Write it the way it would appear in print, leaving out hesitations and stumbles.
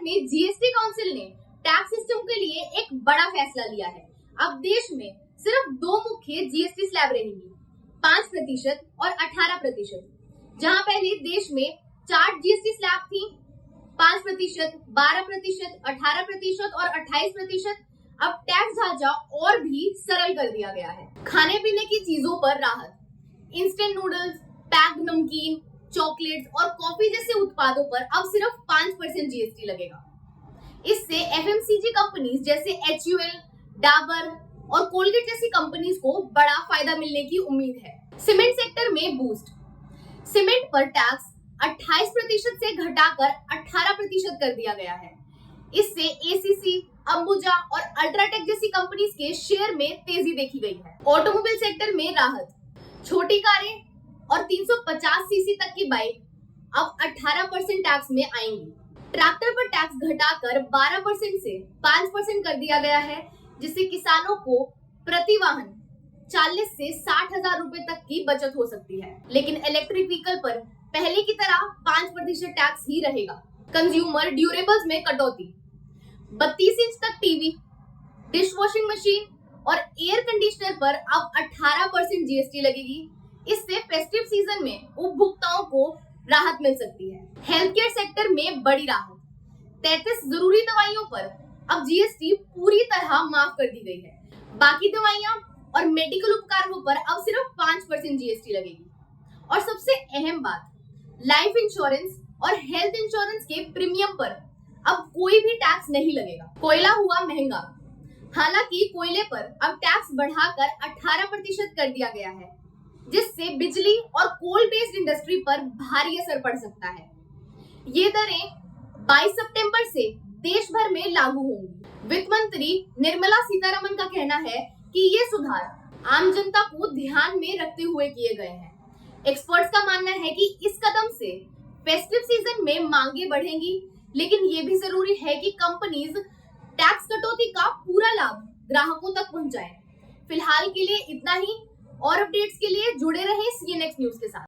में GST council ने tax system के लिए एक बड़ा फैसला लिया है। अब देश में सिर्फ दो मुख्य जीएसटी स्लैब रहेंगी, 5% और 18%। जहां पहले देश में 4 जीएसटी स्लैब थी, 5%, 12%, 18% और 28%। अब टैक्स ढांचा और भी सरल कर दिया गया है। खाने पीने की चीजों पर राहत, इंस्टेंट नूडल्स, पैक्ड नमकीन, चॉकलेट्स और कॉफी जैसे उत्पादों पर अब सिर्फ 5% जीएसटी लगेगा। इससे एफएमसीजी कंपनीज जैसे एचयूएल, डाबर और कोलगेट जैसी कंपनीज को बड़ा फायदा मिलने की उम्मीद है। सीमेंट सेक्टर में बूस्ट, सीमेंट पर टैक्स 28% से घटाकर 18% कर दिया गया है। इससे एसीसी, अंबुजा और अल्ट्राटेक जैसी कंपनीज के शेयर में तेजी देखी गई है। ऑटोमोबाइल सेक्टर में राहत, छोटी कारें और 350 सीसी तक की बाइक अब 18% टैक्स में आएंगी। ट्रैक्टर पर टैक्स घटाकर 12% से 5% कर दिया गया है, जिससे किसानों को प्रति वाहन 40 से 60,000 रुपए तक की बचत हो सकती है। लेकिन इलेक्ट्रिक व्हीकल पर पहले की तरह 5% टैक्स ही रहेगा। कंज्यूमर ड्यूरेबल्स में कटौती, 32 इंच तक टीवी, डिश वॉशिंग मशीन और एयर कंडीशनर पर अब 18% जीएसटी लगेगी। इससे फेस्टिव सीजन में उपभोक्ताओं को राहत मिल सकती है। हेल्थ केयर सेक्टर में बड़ी राहत, 33 जरूरी दवाइयों पर अब जीएसटी पूरी तरह माफ कर दी गई है। बाकी दवाइयां और मेडिकल उपकरणों पर अब सिर्फ 5% जीएसटी लगेगी। और सबसे अहम बात, लाइफ इंश्योरेंस और हेल्थ इंश्योरेंस के प्रीमियम पर अब कोई भी टैक्स नहीं लगेगा। कोयला हुआ महंगा, हालांकि कोयले पर अब टैक्स बढ़ाकर 18% कर दिया गया है, जिससे बिजली और कोल बेस्ड इंडस्ट्री पर भारी असर पड़ सकता है। ये दरें 22 सितंबर से देश भर में लागू होंगी। वित्त मंत्री निर्मला सीतारमण का कहना है कि ये सुधार आम जनता को ध्यान में रखते हुए किए गए हैं। एक्सपर्ट्स का मानना है कि इस कदम से फेस्टिव सीजन में मांगे बढ़ेंगी, लेकिन ये भी जरूरी है कि कंपनीज टैक्स कटौती का पूरा लाभ ग्राहकों तक पहुंचाएं। फिलहाल के लिए इतना ही। और अपडेट्स के लिए जुड़े रहें सीएनएक्स न्यूज के साथ।